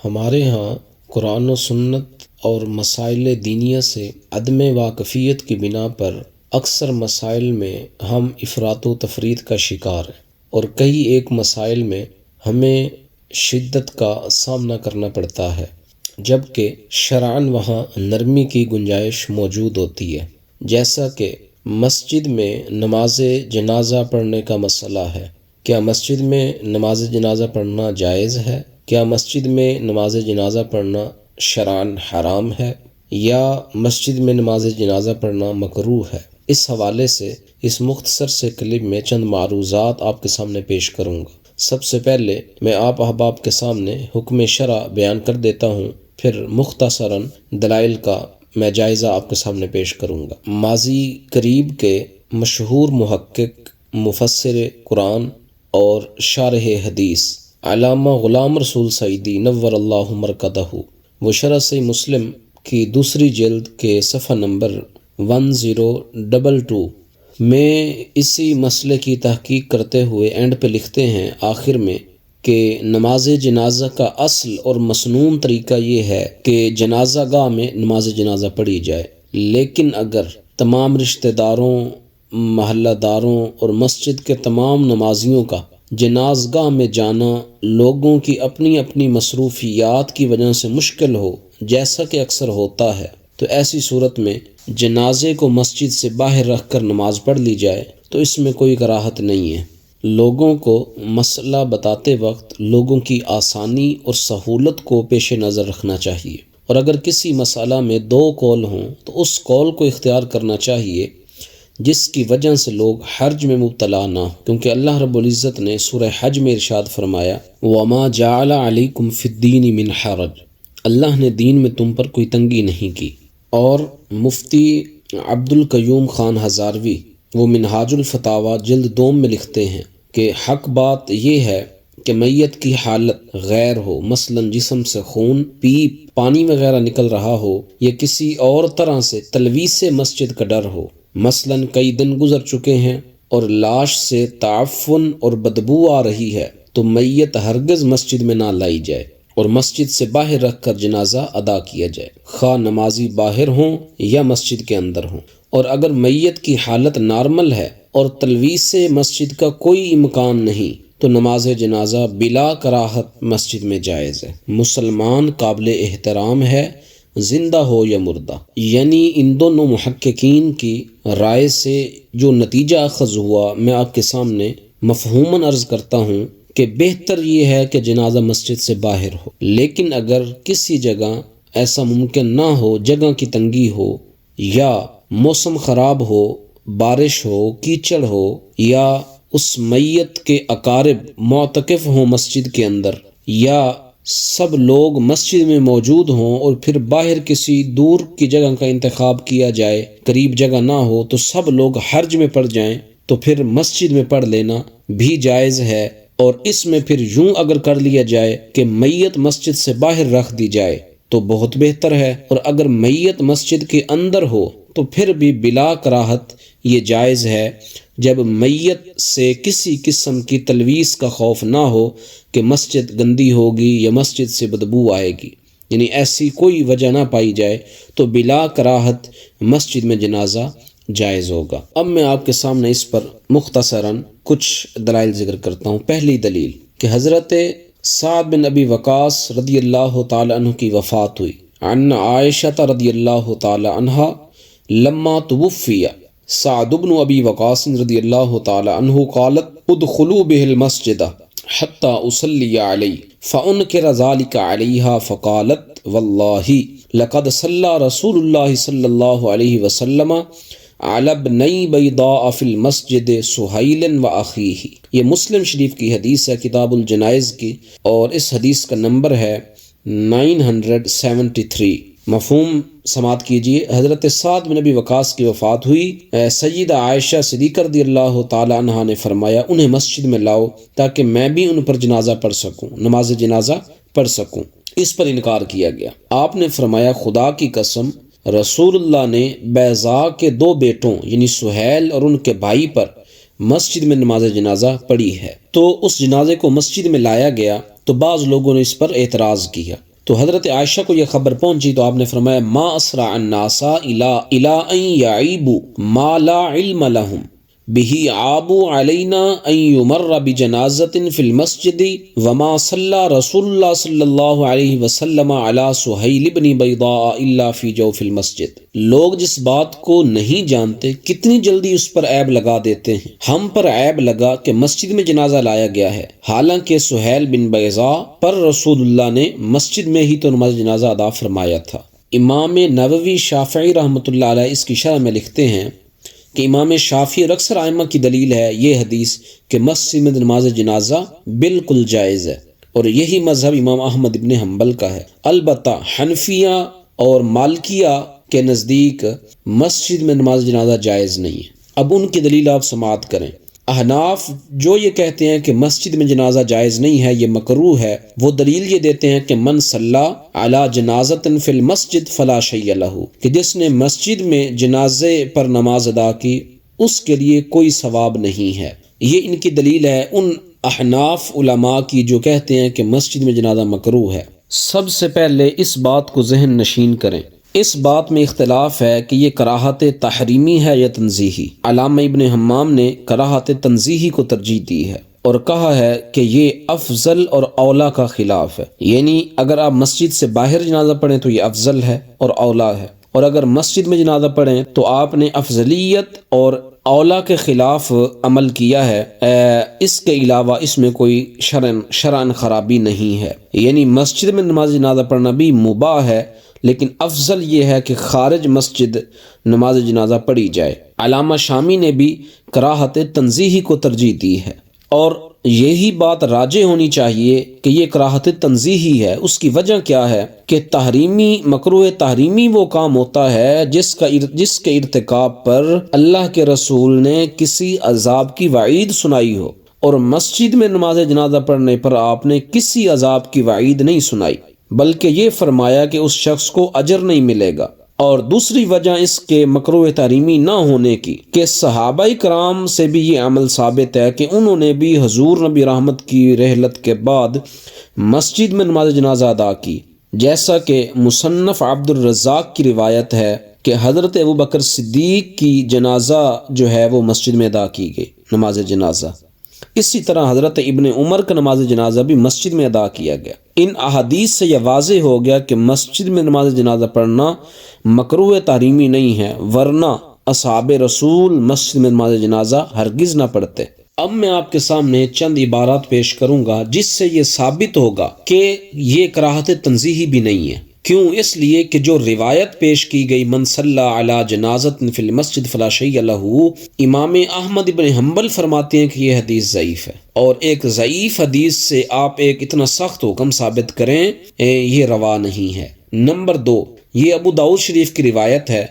ہمارے ہاں قرآن و سنت اور مسائل دینیہ سے عدم واقفیت کی بنا پر اکثر مسائل میں ہم افراط و تفریط کا شکار ہیں، اور کئی ایک مسائل میں ہمیں شدت کا سامنا کرنا پڑتا ہے، جبکہ شرعاً وہاں نرمی کی گنجائش موجود ہوتی ہے، جیسا کہ مسجد میں نماز جنازہ پڑھنے کا مسئلہ ہے۔ کیا مسجد میں نماز جنازہ پڑھنا جائز ہے؟ کیا مسجد میں نماز جنازہ پڑھنا شرعاً حرام ہے، یا مسجد میں نماز جنازہ پڑھنا مکروہ ہے؟ اس حوالے سے اس مختصر سے کلپ میں چند معروضات آپ کے سامنے پیش کروں گا۔ سب سے پہلے میں آپ احباب کے سامنے حکم شرع بیان کر دیتا ہوں، پھر مختصراً دلائل کا میں جائزہ آپ کے سامنے پیش کروں گا۔ ماضی قریب کے مشہور محقق، مفسر قرآن اور شارح حدیث علامہ غلام رسول سعیدی نور اللہ مرکزہ، وہ شرح صحیح مسلم کی دوسری جلد کے صفحہ نمبر 1022 میں اسی مسئلے کی تحقیق کرتے ہوئے اینڈ پہ لکھتے ہیں آخر میں کہ نماز جنازہ کا اصل اور مسنون طریقہ یہ ہے کہ جنازہ گاہ میں نماز جنازہ پڑھی جائے، لیکن اگر تمام رشتہ داروں، محلہ داروں اور مسجد کے تمام نمازیوں کا جنازگاہ میں جانا لوگوں کی اپنی اپنی مصروفیات کی وجہ سے مشکل ہو، جیسا کہ اکثر ہوتا ہے، تو ایسی صورت میں جنازے کو مسجد سے باہر رکھ کر نماز پڑھ لی جائے تو اس میں کوئی کراہت نہیں ہے۔ لوگوں کو مسئلہ بتاتے وقت لوگوں کی آسانی اور سہولت کو پیش نظر رکھنا چاہیے، اور اگر کسی مسئلہ میں دو قول ہوں تو اس قول کو اختیار کرنا چاہیے جس کی وجہ سے لوگ حرج میں مبتلا نہ ہوں، کیونکہ اللہ رب العزت نے سورہ حج میں ارشاد فرمایا وَمَا جَعَلَ عَلَيْكُمْ فِي الدِّينِ مِنْ حَرَجٍ، اللہ نے دین میں تم پر کوئی تنگی نہیں کی۔ اور مفتی عبد القیوم خان ہزاروی وہ منہاج الفتاوی جلد 2 میں لکھتے ہیں کہ حق بات یہ ہے کہ میت کی حالت غیر ہو، مثلا جسم سے خون، پیپ، پانی وغیرہ نکل رہا ہو، یا کسی اور طرح سے تلویث مسجد کا ڈر ہو، مثلا کئی دن گزر چکے ہیں اور لاش سے تعفن اور بدبو آ رہی ہے، تو میت ہرگز مسجد میں نہ لائی جائے اور مسجد سے باہر رکھ کر جنازہ ادا کیا جائے، خواہ نمازی باہر ہوں یا مسجد کے اندر ہوں۔ اور اگر میت کی حالت نارمل ہے اور تلویث مسجد کا کوئی امکان نہیں تو نماز جنازہ بلا کراہت مسجد میں جائز ہے۔ مسلمان قابل احترام ہے، زندہ ہو یا مردہ، یعنی ان دونوں محققین کی رائے سے جو نتیجہ اخذ ہوا میں آپ کے سامنے مفہوماً عرض کرتا ہوں کہ بہتر یہ ہے کہ جنازہ مسجد سے باہر ہو، لیکن اگر کسی جگہ ایسا ممکن نہ ہو، جگہ کی تنگی ہو یا موسم خراب ہو، بارش ہو، کیچڑ ہو، یا اس میت کے اقارب معتکف ہوں مسجد کے اندر، یا سب لوگ مسجد میں موجود ہوں اور پھر باہر کسی دور کی جگہ کا انتخاب کیا جائے، قریب جگہ نہ ہو تو سب لوگ حرج میں پڑ جائیں، تو پھر مسجد میں پڑھ لینا بھی جائز ہے۔ اور اس میں پھر یوں اگر کر لیا جائے کہ میت مسجد سے باہر رکھ دی جائے تو بہت بہتر ہے، اور اگر میت مسجد کے اندر ہو تو پھر بھی بلا کراہت یہ جائز ہے، جب میت سے کسی قسم کی تلویث کا خوف نہ ہو کہ مسجد گندی ہوگی یا مسجد سے بدبو آئے گی، یعنی ایسی کوئی وجہ نہ پائی جائے تو بلا کراہت مسجد میں جنازہ جائز ہوگا۔ اب میں آپ کے سامنے اس پر مختصراً کچھ دلائل ذکر کرتا ہوں۔ پہلی دلیل کہ حضرت سعد بن ابی وقاص رضی اللہ تعالی عنہ کی وفات ہوئی، عن عائشہ رضی اللہ تعالی عنہ لما توفی سعد بن ابی وقاص رضی اللہ تعالی عنہ قالت ادخلوا به المسجد حتى اصلي عليه فانكر ذلك عليها فقالت والله لقد صلى رسول الله صلى الله عليه وسلم على ابني بيضاء في المسجد سهيل واخيه۔ یہ مسلم شریف کی حدیث ہے، کتاب الجنائز کی، اور اس حدیث کا نمبر ہے 973۔ مفہوم سماعت کیجیے۔ حضرت سعد بن ابی وقاص کی وفات ہوئی، سیدہ عائشہ صدیقہ رضی اللہ تعالی عنہا نے فرمایا انہیں مسجد میں لاؤ تاکہ میں بھی ان پر جنازہ پڑھ سکوں، نماز جنازہ پڑھ سکوں۔ اس پر انکار کیا گیا۔ آپ نے فرمایا خدا کی قسم، رسول اللہ نے بیضاء کے 2 بیٹوں یعنی سہیل اور ان کے بھائی پر مسجد میں نماز جنازہ پڑھی ہے۔ تو اس جنازے کو مسجد میں لایا گیا تو بعض لوگوں نے اس پر اعتراض کیا، تو حضرت عائشہ کو یہ خبر پہنچی تو آپ نے فرمایا ما اسرع الناس الی ان یعیبوا ما لا علم لهم به عابوا علینا ان یمر بجنازۃ فی المسجد وما صلی رسول اللہ صلی اللہ علیہ وسلم علی سہیل بن بیضاء الا فی جوف المسجد۔ لوگ جس بات کو نہیں جانتے کتنی جلدی اس پر عیب لگا دیتے ہیں۔ ہم پر عیب لگا کہ مسجد میں جنازہ لایا گیا ہے، حالانکہ سہیل بن بیضاء پر رسول اللہ نے مسجد میں ہی تو نماز جنازہ ادا فرمایا تھا۔ امام نووی شافعی رحمۃ اللہ علیہ اس کی شرح میں لکھتے ہیں کہ امام شافعی اور اکثر ائمہ کی دلیل ہے یہ حدیث کہ مسجد میں نماز جنازہ بالکل جائز ہے، اور یہی مذہب امام احمد ابن حنبل کا ہے۔ البتہ حنفیہ اور مالکیہ کے نزدیک مسجد میں نماز جنازہ جائز نہیں ہے۔ اب ان کی دلیل آپ سماعت کریں۔ احناف جو یہ کہتے ہیں کہ مسجد میں جنازہ جائز نہیں ہے، یہ مکروہ ہے، وہ دلیل یہ دیتے ہیں کہ من صلی علی جنازۃ فی المسجد فلا شیء لہ، کہ جس نے مسجد میں جنازے پر نماز ادا کی اس کے لیے کوئی ثواب نہیں ہے۔ یہ ان کی دلیل ہے ان احناف علماء کی جو کہتے ہیں کہ مسجد میں جنازہ مکروہ ہے۔ سب سے پہلے اس بات کو ذہن نشین کریں، اس بات میں اختلاف ہے کہ یہ کراہت تحریمی ہے یا تنزیہی۔ علامہ ابن حمام نے کراہت تنزیہی کو ترجیح دی ہے اور کہا ہے کہ یہ افضل اور اولا کا خلاف ہے، یعنی اگر آپ مسجد سے باہر جنازہ پڑھیں تو یہ افضل ہے اور اولا ہے، اور اگر مسجد میں جنازہ پڑھیں تو آپ نے افضلیت اور اولا کے خلاف عمل کیا ہے۔ اس کے علاوہ اس میں کوئی شرعن خرابی نہیں ہے، یعنی مسجد میں نماز جنازہ پڑھنا بھی مباح ہے، لیکن افضل یہ ہے کہ خارج مسجد نماز جنازہ پڑھی جائے۔ علامہ شامی نے بھی کراہت تنزیہی کو ترجیح دی ہے، اور یہی بات راجح ہونی چاہیے کہ یہ کراہت تنزیہی ہے۔ اس کی وجہ کیا ہے کہ مکروہ تحریمی وہ کام ہوتا ہے جس کے ارتکاب پر اللہ کے رسول نے کسی عذاب کی وعید سنائی ہو، اور مسجد میں نماز جنازہ پڑھنے پر آپ نے کسی عذاب کی وعید نہیں سنائی، بلکہ یہ فرمایا کہ اس شخص کو اجر نہیں ملے گا۔ اور دوسری وجہ اس کے مکروہ تحریمی نہ ہونے کی کہ صحابہ کرام سے بھی یہ عمل ثابت ہے کہ انہوں نے بھی حضور نبی رحمت کی رحلت کے بعد مسجد میں نماز جنازہ ادا کی، جیسا کہ مصنف عبد الرزاق کی روایت ہے کہ حضرت ابوبکر صدیق کی جنازہ جو ہے وہ مسجد میں ادا کی گئی نماز جنازہ۔ اسی طرح حضرت ابن عمر کا نماز جنازہ بھی مسجد میں ادا کیا گیا۔ ان احادیث سے یہ واضح ہو گیا کہ مسجد میں نماز جنازہ پڑھنا مکروہ تحریمی نہیں ہے، ورنہ اصحاب رسول مسجد میں نماز جنازہ ہرگز نہ پڑھتے۔ اب میں آپ کے سامنے چند عبارات پیش کروں گا جس سے یہ ثابت ہوگا کہ یہ کراہت تنزیہی بھی نہیں ہے۔ کیوں؟ اس لیے کہ جو روایت پیش کی گئی من صلی علی جنازۃ فی المسجد فلا شیء لہ، امام احمد بن حنبل فرماتے ہیں کہ یہ حدیث ضعیف ہے، اور ایک ضعیف حدیث سے آپ ایک اتنا سخت حکم ثابت کریں یہ روا نہیں ہے۔ نمبر 2، یہ ابو داؤد شریف کی روایت ہے،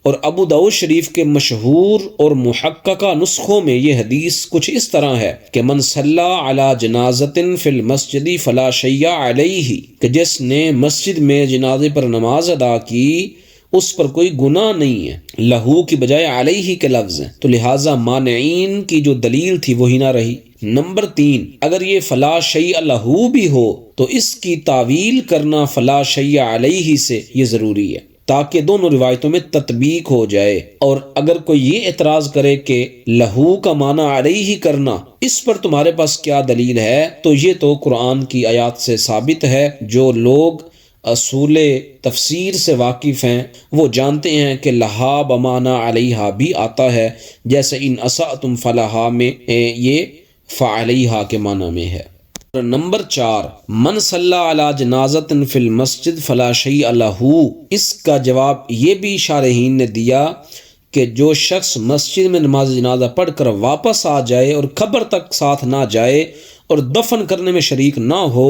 اور ابو داؤد شریف کے مشہور اور محققہ نسخوں میں یہ حدیث کچھ اس طرح ہے کہ من صلی علی جنازۃ فی المسجد فلا شیء علیہ، کہ جس نے مسجد میں جنازے پر نماز ادا کی اس پر کوئی گناہ نہیں ہے۔ لہو کی بجائے علیہ کے لفظ ہیں، تو لہٰذا مانعین کی جو دلیل تھی وہی نہ رہی۔ نمبر 3، اگر یہ فلا شیء لہو بھی ہو تو اس کی تعویل کرنا فلا شیء علیہ سے یہ ضروری ہے تاکہ دونوں روایتوں میں تطبیق ہو جائے۔ اور اگر کوئی یہ اعتراض کرے کہ لہو کا معنی علیہ کرنا، اس پر تمہارے پاس کیا دلیل ہے، تو یہ تو قرآن کی آیات سے ثابت ہے۔ جو لوگ اصول تفسیر سے واقف ہیں وہ جانتے ہیں کہ لہا بمعنی علیہا بھی آتا ہے، جیسے ان اسأتم فلہا میں یہ فعلیہا کے معنی میں ہے۔ نمبر 4، من صلی علی جنازۃ فی المسجد فلا شیء لہ، اس کا جواب یہ بھی شارحین نے دیا کہ جو شخص مسجد میں نماز جنازہ پڑھ کر واپس آ جائے اور قبر تک ساتھ نہ جائے اور دفن کرنے میں شریک نہ ہو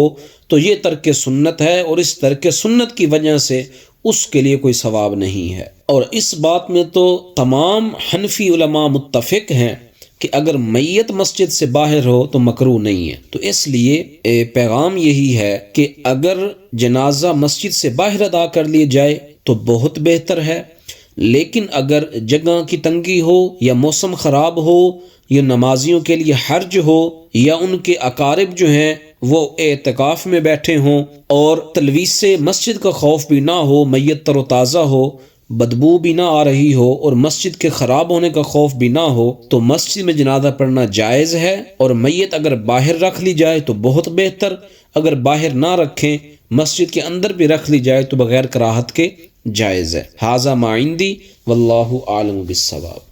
تو یہ ترک سنت ہے، اور اس ترک سنت کی وجہ سے اس کے لیے کوئی ثواب نہیں ہے۔ اور اس بات میں تو تمام حنفی علماء متفق ہیں کہ اگر میت مسجد سے باہر ہو تو مکروہ نہیں ہے۔ تو اس لیے پیغام یہی ہے کہ اگر جنازہ مسجد سے باہر ادا کر لیے جائے تو بہت بہتر ہے، لیکن اگر جگہ کی تنگی ہو یا موسم خراب ہو یا نمازیوں کے لیے حرج ہو یا ان کے اقارب جو ہیں وہ اعتکاف میں بیٹھے ہوں اور تلویث سے مسجد کا خوف بھی نہ ہو، میت تر و تازہ ہو، بدبو بھی نہ آ رہی ہو اور مسجد کے خراب ہونے کا خوف بھی نہ ہو، تو مسجد میں جنازہ پڑھنا جائز ہے۔ اور میت اگر باہر رکھ لی جائے تو بہت بہتر، اگر باہر نہ رکھیں، مسجد کے اندر بھی رکھ لی جائے تو بغیر کراہت کے جائز ہے۔ ھذا ما عندی واللہ اعلم بالصواب۔